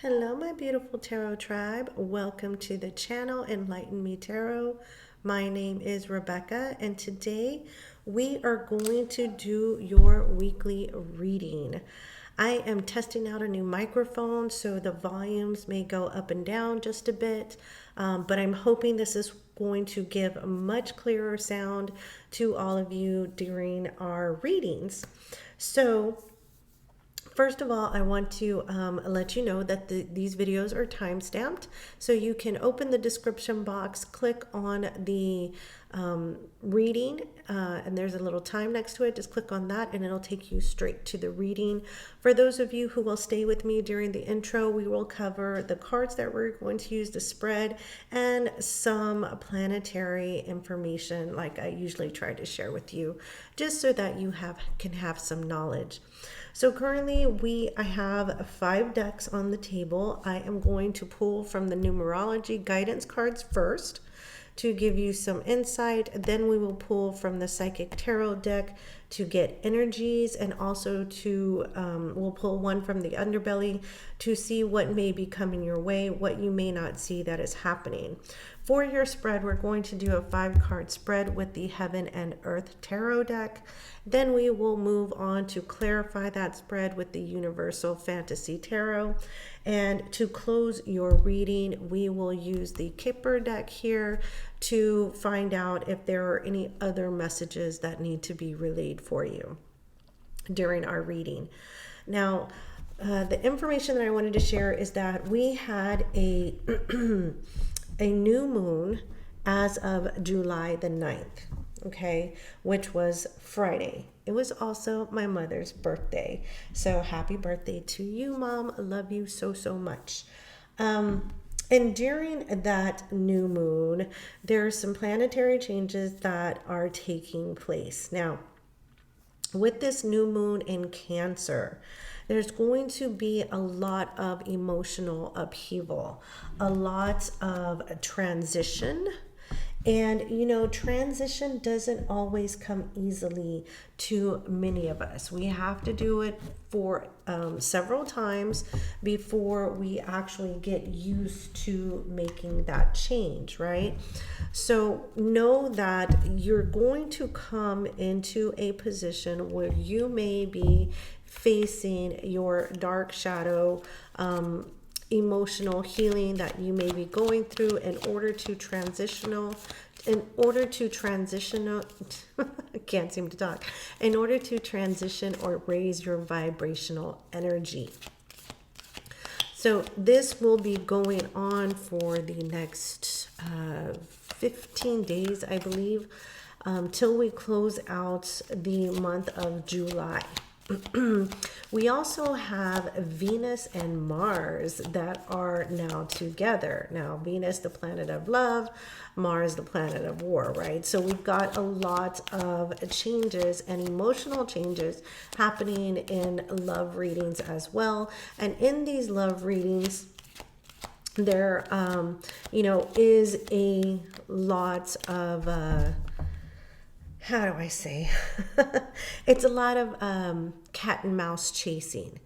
Hello, my beautiful tarot tribe. Welcome to the channel Enlighten Me Tarot. My name is Rebecca, and today we are going to do your weekly reading. I am testing out a new microphone, so the volumes may go up and down just a bit, but I'm hoping this is going to give a much clearer sound to all of you during our readings. So, first of all, I want to let you know that these videos are time stamped. So you can open the description box, click on the reading, and there's a little time next to it. Just click on that and it'll take you straight to the reading. For those of you who will stay with me during the intro, we will cover the cards that we're going to use to spread and some planetary information like I usually try to share with you, just so that you can have some knowledge. So currently I have 5 decks on the table. I am going to pull from the numerology guidance cards first to give you some insight. Then we will pull from the psychic tarot deck to get energies, and also to we'll pull one from the underbelly to see what may be coming your way, what you may not see that is happening. For your spread, we're going to do a 5-card spread with the Heaven and Earth Tarot deck. Then we will move on to clarify that spread with the Universal Fantasy Tarot. And to close your reading, we will use the Kipper deck here to find out if there are any other messages that need to be relayed for you during our reading. Now, the information that I wanted to share is that we had a a new moon as of July the 9th, okay, which was Friday. It was also my mother's birthday. So happy birthday to you, Mom. I love you so, so much. And during that new moon, there are some planetary changes that are taking place. Now, with this new moon in Cancer, there's going to be a lot of emotional upheaval, a lot of transition. And, you know, transition doesn't always come easily to many of us. We have to do it for several times before we actually get used to making that change, right? So know that you're going to come into a position where you may be facing your dark shadow, emotional healing that you may be going through in order to transitional I can't seem to talk, in order to transition or raise your vibrational energy. So this will be going on for the next 15 days, I believe, till we close out the month of July. We also have Venus and Mars that are now together. Now, Venus, the planet of love, Mars, the planet of war, right? So we've got a lot of changes and emotional changes happening in love readings as well. And in these love readings, there, is a lot of... how do I say? It's a lot of cat and mouse chasing.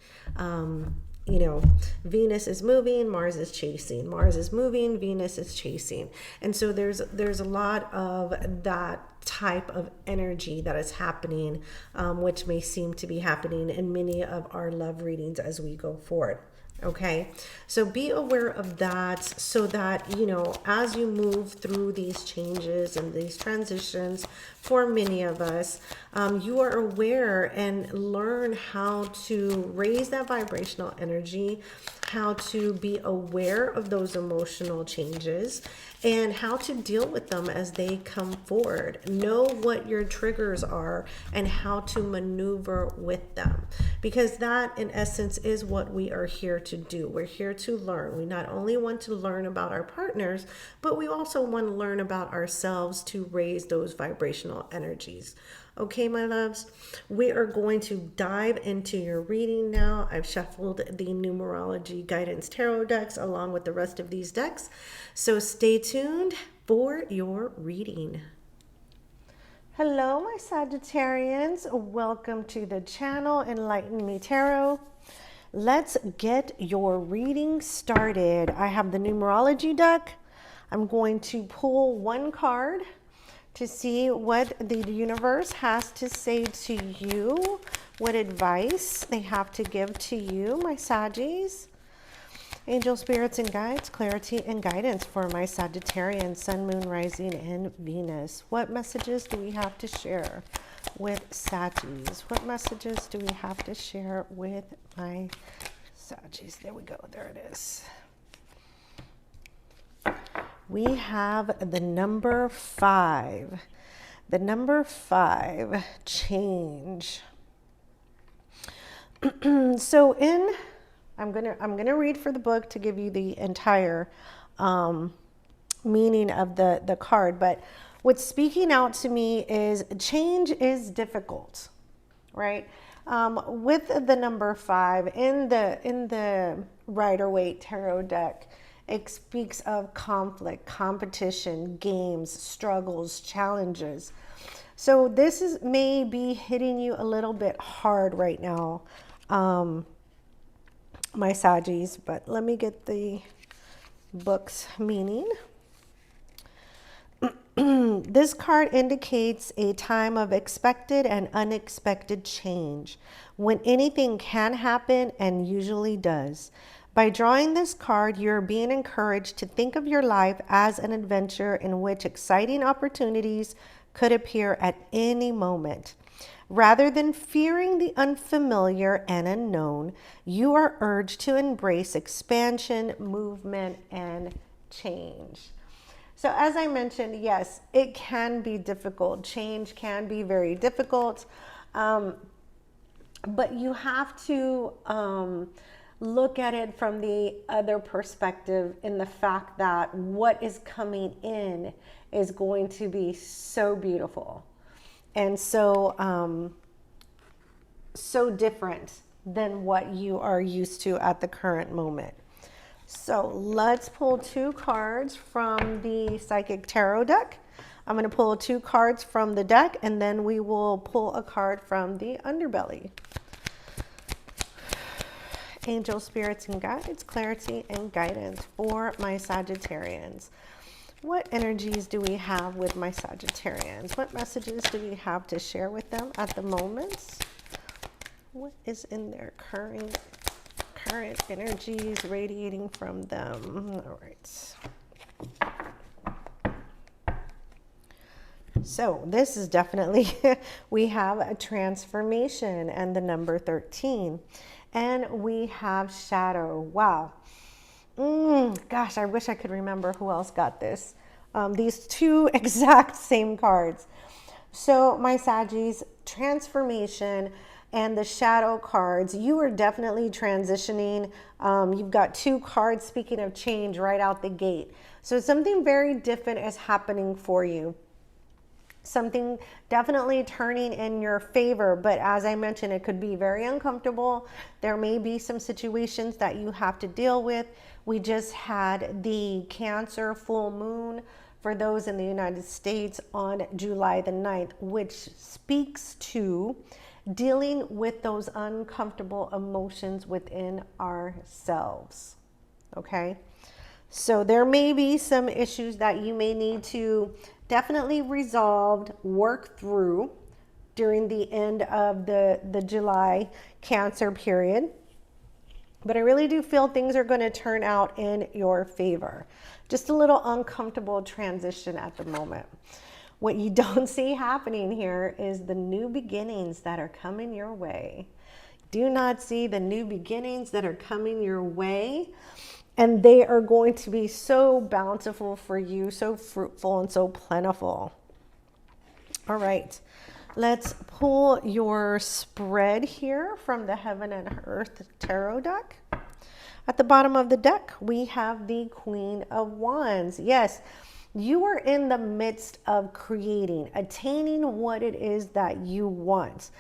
Venus is moving, Mars is chasing. Mars is moving, Venus is chasing. And so there's a lot of that type of energy that is happening, which may seem to be happening in many of our love readings as we go forward. Okay, so be aware of that, so that, as you move through these changes and these transitions, for many of us, you are aware and learn how to raise that vibrational energy, how to be aware of those emotional changes, and how to deal with them as they come forward. Know what your triggers are and how to maneuver with them, because that in essence is what we are here to do. We're here to learn. We not only want to learn about our partners, but we also want to learn about ourselves to raise those vibrational energies. Okay, my loves, we are going to dive into your reading now. I've shuffled the numerology guidance tarot decks along with the rest of these decks. So stay tuned for your reading. Hello, my Sagittarians. Welcome to the channel Enlighten Me Tarot. let's get your reading started. I have the numerology deck. I'm going to pull one card to see what the universe has to say to you, what advice they have to give to you, my Saggies. Angel spirits and guides, clarity and guidance for my Sagittarian, Sun, Moon, Rising, and Venus. What messages do we have to share with Saggies? What messages do we have to share with my Saggies? There we go. There it is. We have the number 5. The number 5, change. So I'm gonna read for the book to give you the entire meaning of the card, but what's speaking out to me is change is difficult, right? With the number 5 in the Rider-Waite Tarot deck, it speaks of conflict, competition, games, struggles, challenges. So this may be hitting you a little bit hard right now, my Saggies, but let me get the book's meaning. This card indicates a time of expected and unexpected change, when anything can happen and usually does. By drawing this card, you're being encouraged to think of your life as an adventure in which exciting opportunities could appear at any moment. Rather than fearing the unfamiliar and unknown, you are urged to embrace expansion, movement, and change. So as I mentioned, yes, it can be difficult. Change can be very difficult, but you have to look at it from the other perspective, in the fact that what is coming in is going to be so beautiful and so so different than what you are used to at the current moment. So let's pull 2 cards from the Psychic Tarot deck. I'm going to pull 2 cards from the deck, and then we will pull a card from the underbelly. Angel spirits and guides, clarity and guidance for my Sagittarians. What energies do we have with my Sagittarians? What messages do we have to share with them at the moment? What is in their current energies radiating from them? All right. So this is definitely, we have a transformation and the number 13. And we have shadow. Wow. Gosh, I wish I could remember who else got this. These 2 exact same cards. So my Saggies, transformation and the shadow cards, you are definitely transitioning. You've got 2 cards speaking of change right out the gate. So something very different is happening for you. Something definitely turning in your favor, but as I mentioned, it could be very uncomfortable. There may be some situations that you have to deal with. We just had the Cancer full moon for those in the United States on July the 9th, which speaks to dealing with those uncomfortable emotions within ourselves. Okay, so there may be some issues that you may need to definitely resolved, work through during the end of the July Cancer period. But I really do feel things are going to turn out in your favor. Just a little uncomfortable transition at the moment. What you don't see happening here is the new beginnings that are coming your way. Do not see the new beginnings that are coming your way. And they are going to be so bountiful for you, so fruitful and so plentiful. All right, let's pull your spread here from the Heaven and Earth Tarot deck. At the bottom of the deck, we have the Queen of Wands. Yes, you are in the midst of creating, attaining what it is that you want.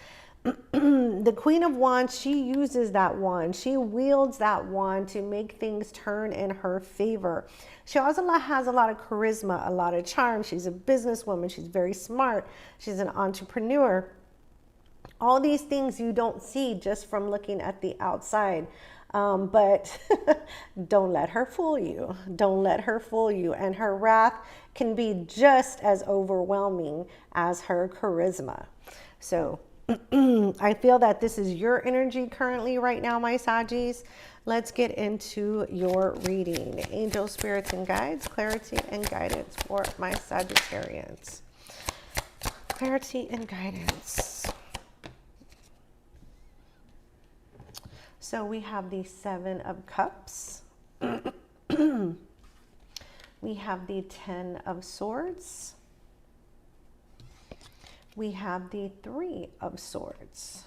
The Queen of Wands, she uses that wand. She wields that wand to make things turn in her favor. She also has a lot of charisma, a lot of charm. She's a businesswoman. She's very smart. She's an entrepreneur. All these things you don't see just from looking at the outside. But don't let her fool you. Don't let her fool you. And her wrath can be just as overwhelming as her charisma. So I feel that this is your energy currently right now, my Saggies. Let's get into your reading. Angel, spirits, and guides, clarity and guidance for my Sagittarians. Clarity and guidance. So we have the Seven of Cups. We have the Ten of Swords. We have the Three of Swords.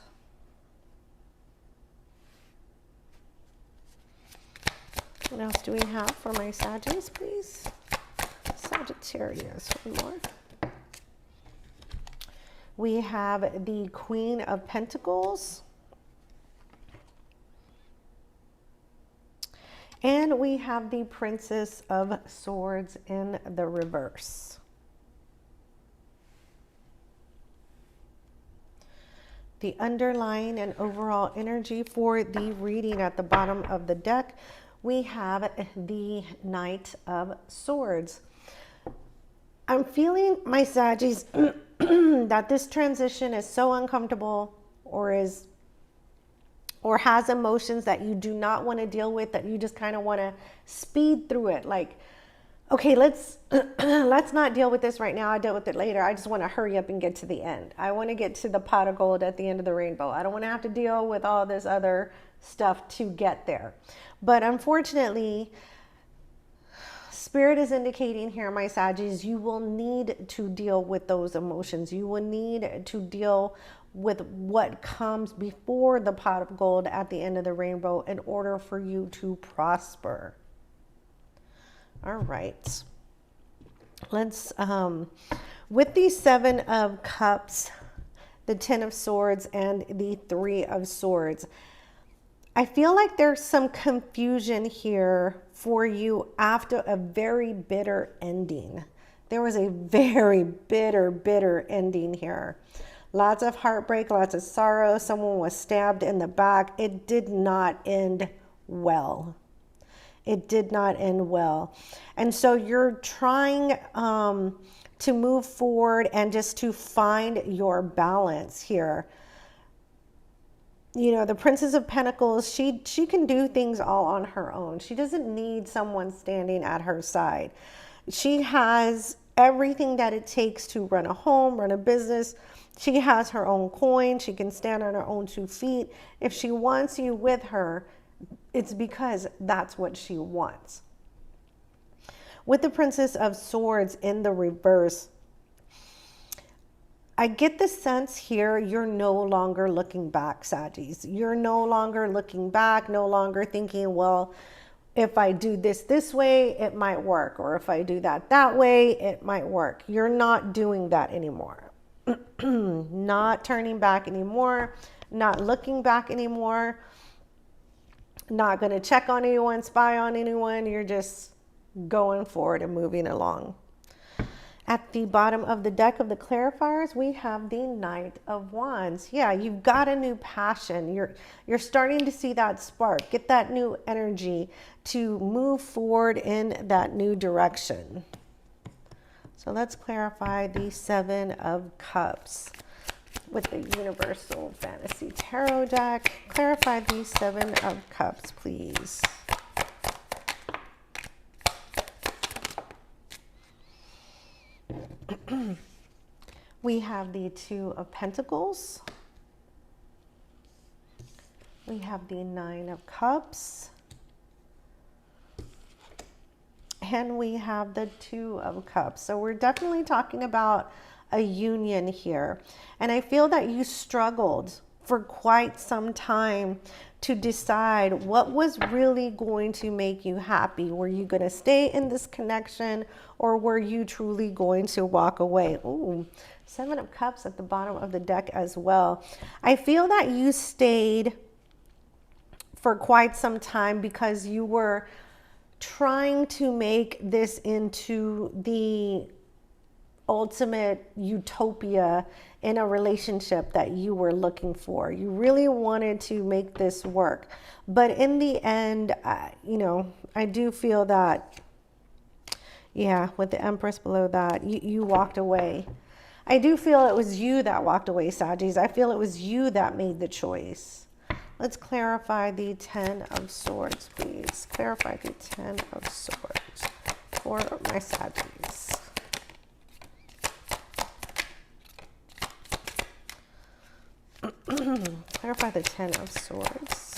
What else do we have for my Saggies, please? Sagittarius, one more. We have the Queen of Pentacles. And we have the Princess of Swords in the reverse. The underlying and overall energy for the reading at the bottom of the deck, we have the Knight of Swords. I'm feeling, my Saggies, that this transition is so uncomfortable or has emotions that you do not want to deal with, that you just kind of want to speed through it. Like, okay, let's not deal with this right now. I'll deal with it later. I just want to hurry up and get to the end. I want to get to the pot of gold at the end of the rainbow. I don't want to have to deal with all this other stuff to get there. But unfortunately, Spirit is indicating here, my Saggies, you will need to deal with those emotions. You will need to deal with what comes before the pot of gold at the end of the rainbow in order for you to prosper. All right. Let's, with the Seven of Cups, the Ten of Swords, and the Three of Swords, I feel like there's some confusion here for you after a very bitter ending. There was a very bitter ending here. Lots of heartbreak, lots of sorrow. Someone was stabbed in the back. It did not end well. It did not end well. And so you're trying to move forward and just to find your balance here. You know, the Princess of Pentacles, she can do things all on her own. She doesn't need someone standing at her side. She has everything that it takes to run a home, run a business. She has her own coin. She can stand on her own 2 feet. If she wants you with her, it's because that's what she wants. With the Princess of Swords in the reverse, I get the sense here you're no longer looking back, Saggies. You're no longer looking back, no longer thinking, well, if I do this way, it might work. Or if I do that way, it might work. You're not doing that anymore. Not turning back anymore, not looking back anymore, not going to check on anyone, spy on anyone. You're just going forward and moving along. At the bottom of the deck of the clarifiers, we have the Knight of Wands. Yeah, you've got a new passion. You're starting to see that spark. Get that new energy to move forward in that new direction. So let's clarify the Seven of Cups with the Universal Fantasy Tarot deck. Clarify the Seven of Cups, please. We have the Two of Pentacles. We have the Nine of Cups. And we have the Two of Cups. So we're definitely talking about a union here. And I feel that you struggled for quite some time to decide what was really going to make you happy. Were you going to stay in this connection, or were you truly going to walk away? Ooh, Seven of Cups at the bottom of the deck as well. I feel that you stayed for quite some time because you were trying to make this into the ultimate utopia in a relationship that you were looking for. You really wanted to make this work. But in the end, you know, I do feel that, yeah, with the Empress below that, you walked away. I do feel it was you that walked away, Saggies. I feel it was you that made the choice. Let's clarify the Ten of Swords, please. Clarify the Ten of Swords for my Saggies. Clarify the Ten of Swords.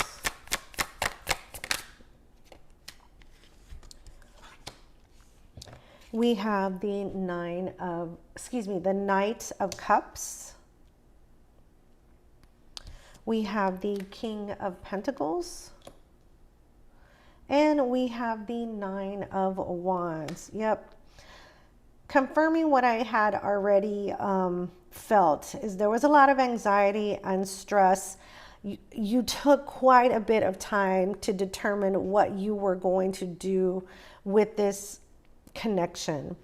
We have the Knight of Cups. We have the King of Pentacles. And we have the Nine of Wands. Yep. Confirming what I had already felt is there was a lot of anxiety and stress. You took quite a bit of time to determine what you were going to do with this connection.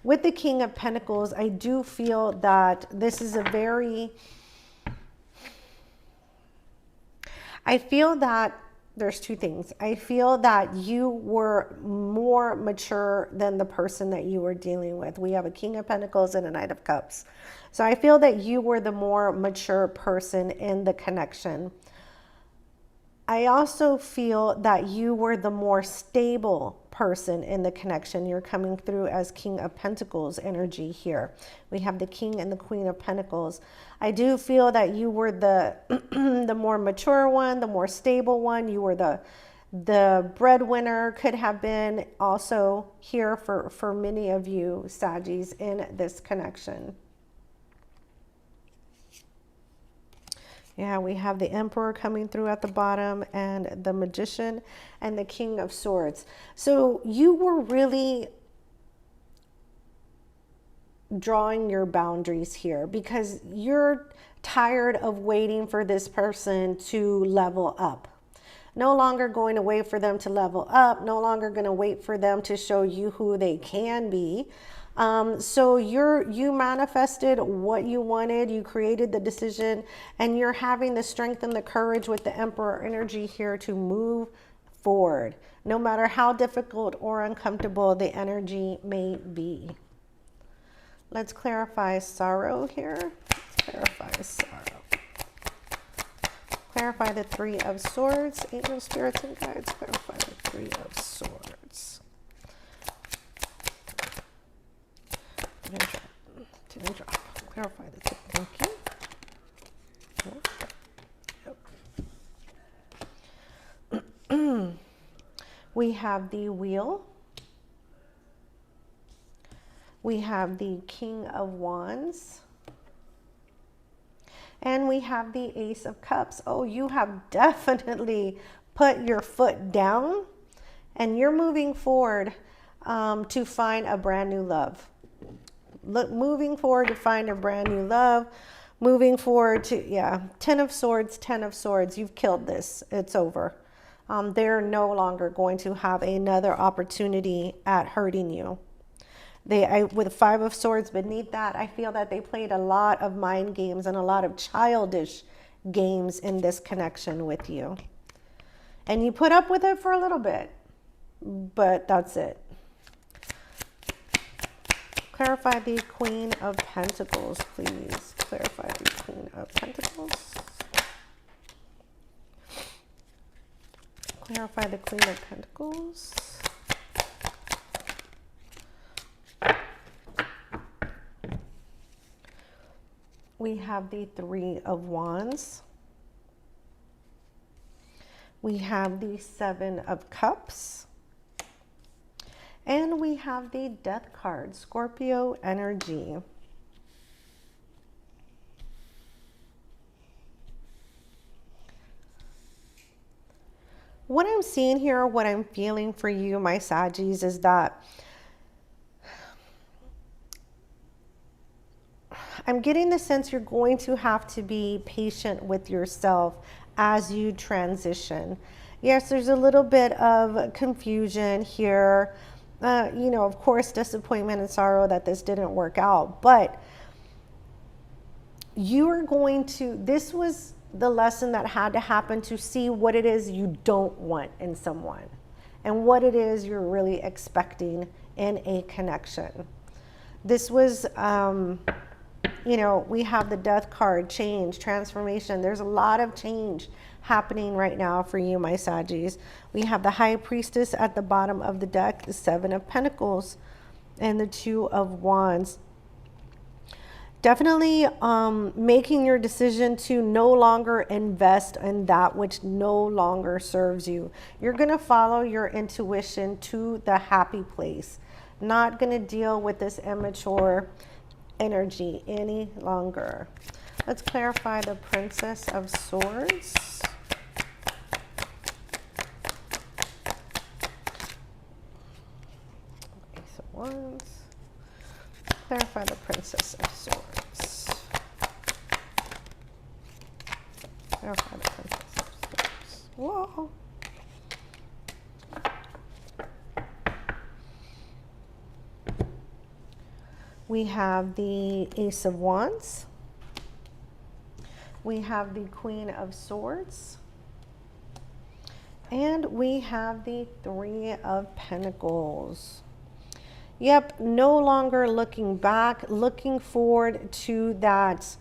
With the King of Pentacles, I do feel that this is a very, I feel that there's two things. I feel that you were more mature than the person that you were dealing with. We have a King of Pentacles and a Knight of Cups. So I feel that you were the more mature person in the connection. I also feel that you were the more stable person in the connection. You're coming through as King of Pentacles energy here. We have the King and the Queen of Pentacles. I do feel that you were the the more mature one, the more stable one. You were the breadwinner, could have been also here for many of you Saggies in this connection. Yeah, we have the Emperor coming through at the bottom and the Magician and the King of Swords. So you were really drawing your boundaries here because you're tired of waiting for this person to level up. No longer going to wait for them to level up, no longer going to wait for them to show you who they can be. So you manifested what you wanted, you created the decision, and you're having the strength and the courage with the Emperor energy here to move forward, no matter how difficult or uncomfortable the energy may be. Let's clarify sorrow here. Let's clarify sorrow. Clarify the Three of Swords. Angel, spirits, and guides. Clarify the Three of Swords. Didn't drop. Clarify the tip. Thank you. Yep. We have the Wheel. We have the King of Wands. And we have the Ace of Cups. Oh, you have definitely put your foot down and you're moving forward to find a brand new love. Moving forward to find a brand new love. Moving forward to, yeah, Ten of Swords, Ten of Swords. You've killed this. It's over. They're no longer going to have another opportunity at hurting you. With Five of Swords beneath that, I feel that they played a lot of mind games and a lot of childish games in this connection with you. And you put up with it for a little bit, but that's it. Clarify the Queen of Pentacles, please. Clarify the Queen of Pentacles. Clarify the Queen of Pentacles. We have the Three of Wands. We have the Seven of Cups. And we have the Death card, Scorpio energy. What I'm seeing here, what I'm feeling for you, my Saggies, is that I'm getting the sense you're going to have to be patient with yourself as you transition. Yes, there's a little bit of confusion here. You know, of course, disappointment and sorrow that this didn't work out, but you are going to, this was the lesson that had to happen to see what it is you don't want in someone and what it is you're really expecting in a connection. This was, you know, we have the death card, change, transformation. There's a lot of change happening right now for you, my Saggies. We have the High Priestess at the bottom of the deck, the Seven of Pentacles, and the Two of Wands. Definitely making your decision to no longer invest in that which no longer serves you. You're going to follow your intuition to the happy place. Not going to deal with this immature energy any longer. Let's clarify the Princess of Swords. Ace of Wands. Clarify the Princess of Swords. Clarify the Princess of Swords. Whoa. We have the Ace of Wands. We have the Queen of Swords. And we have the Three of Pentacles. Yep, no longer looking back, looking forward to that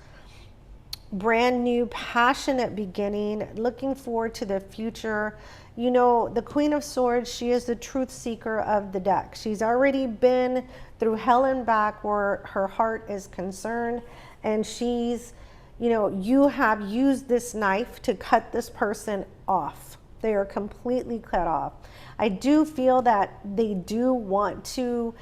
brand new, passionate beginning, looking forward to the future. You know, the Queen of Swords, she is the truth seeker of the deck. She's already been through hell and back where her heart is concerned, and she's, you know, you have used this knife to cut this person off. They are completely cut off. I do feel that they do want to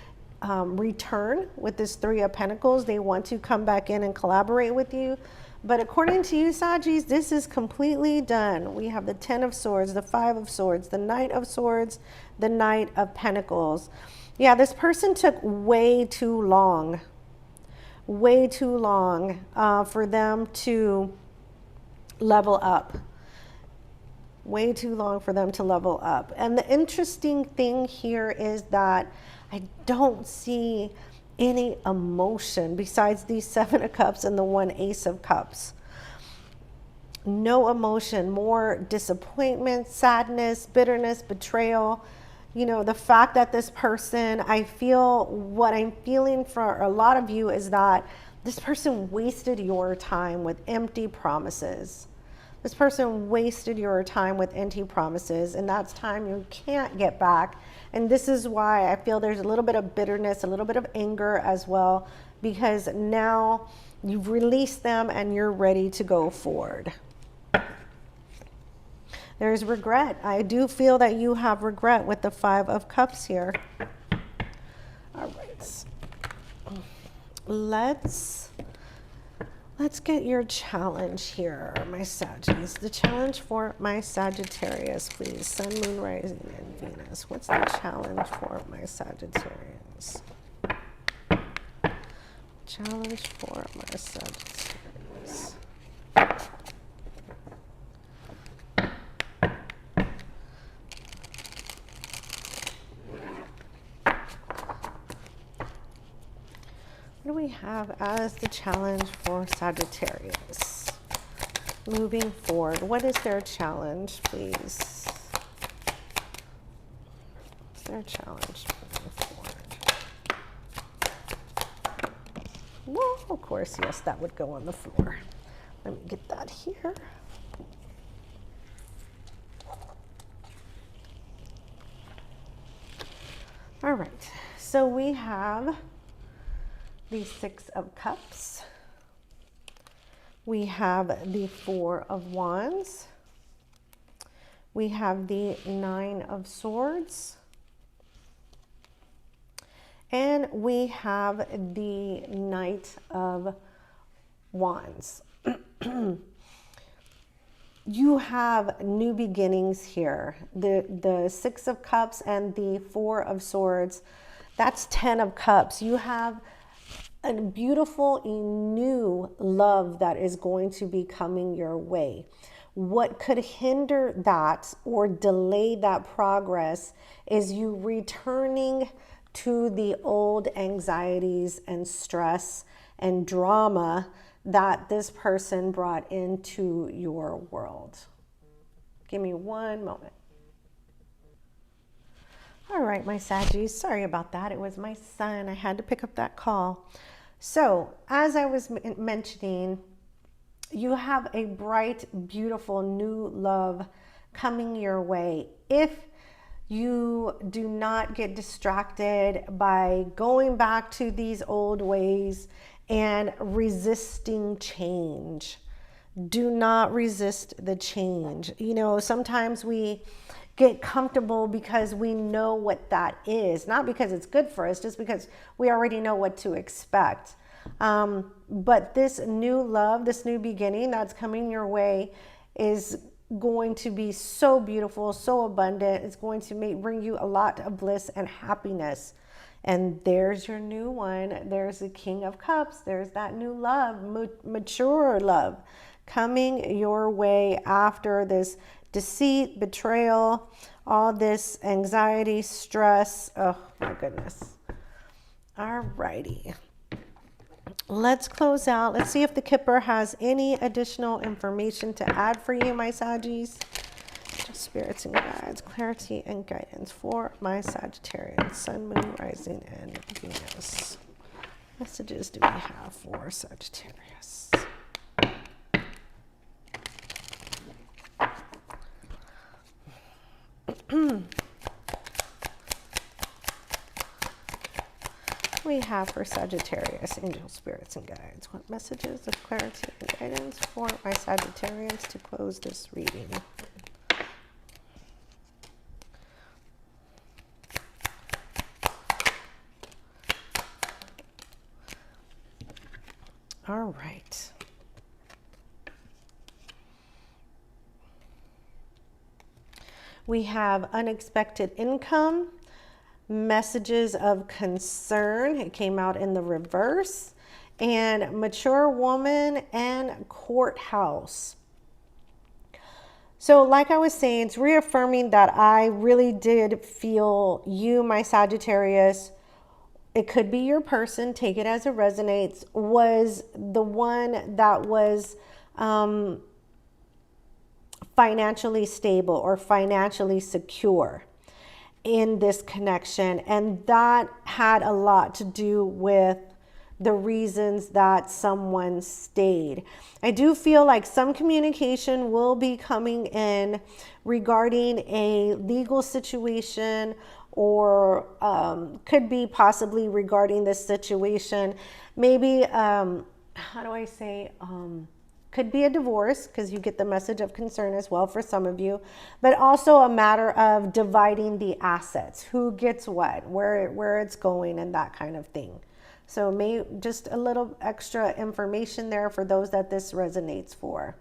return with this Three of Pentacles. They want to come back in and collaborate with you. But according to you, Saggies, this is completely done. We have the Ten of Swords, the Five of Swords, the Knight of Swords, the Knight of Pentacles. Yeah, this person took way too long for them to level up. Way too long for them to level up. And the interesting thing here is that I don't see any emotion besides these Seven of Cups and the one Ace of Cups. No emotion, more disappointment, sadness, bitterness, betrayal. You know, the fact that this person, I feel what I'm feeling for a lot of you is that this person wasted your time with empty promises. This person wasted your time with empty promises, and that's time you can't get back. And this is why I feel there's a little bit of bitterness, a little bit of anger as well, because now you've released them and you're ready to go forward. There's regret. I do feel that you have regret with the Five of Cups here. All right. Let's get your challenge here, my Saggies. The challenge for my Sagittarius, please. Sun, Moon, Rising, and Venus. What's the challenge for my Sagittarians? Challenge for my Sagittarius. What do we have as the challenge for Sagittarius? Moving forward, what is their challenge, please? What's their challenge moving forward? Well, of course, yes, that would go on the floor. Let me get that here. All right, so we have the Six of Cups. We have the Four of Wands. We have the Nine of Swords. And we have the Knight of Wands. You have new beginnings here. The Six of Cups and the Four of Swords, that's 10 of Cups. You have a beautiful, new love that is going to be coming your way. What could hinder that or delay that progress is you returning to the old anxieties and stress and drama that this person brought into your world. Give me one moment. All right, my Saggies, sorry about that. It was my son. I had to pick up that call. So, as I was mentioning, you have a bright, beautiful new love coming your way. If you do not get distracted by going back to these old ways and resisting change. Do not resist the change. You know, sometimes we get comfortable because we know what that is, not because it's good for us, just because we already know what to expect. But this new love, this new beginning that's coming your way is going to be so beautiful, so abundant. It's going to bring you a lot of bliss and happiness. And there's your new one. There's the King of Cups. There's that new love, mature love coming your way after this deceit, betrayal, all this anxiety, stress. Oh my goodness. All righty. Let's close out. Let's see if the Kipper has any additional information to add for you, my Saggies. Spirits and guides, clarity and guidance for my Sagittarius, Sun, Moon, Rising, and Venus. Messages do we have for Sagittarius? We have for Sagittarius, angel, spirits, and guides. What messages of clarity and guidance for my Sagittarians to close this reading? All right. We have unexpected income, messages of concern. It came out in the reverse. And mature woman and courthouse. So like I was saying, it's reaffirming that I really did feel you, my Sagittarius, it could be your person, take it as it resonates, was the one that was financially stable or financially secure in this connection. And that had a lot to do with the reasons that someone stayed. I do feel like some communication will be coming in regarding a legal situation, or could be possibly regarding this situation. Maybe, how do I say, could be a divorce, because you get the message of concern as well for some of you, but also a matter of dividing the assets, who gets what, where it's going, and that kind of thing. So just a little extra information there for those that this resonates for.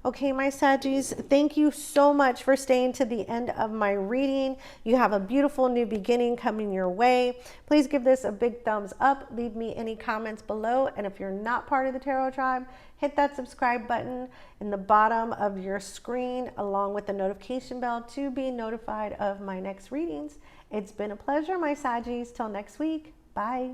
Okay, my Saggies, thank you so much for staying to the end of my reading. You have a beautiful new beginning coming your way. Please give this a big thumbs up. Leave me any comments below. And if you're not part of the Tarot Tribe, hit that subscribe button in the bottom of your screen, along with the notification bell to be notified of my next readings. It's been a pleasure, my Saggies. Till next week. Bye.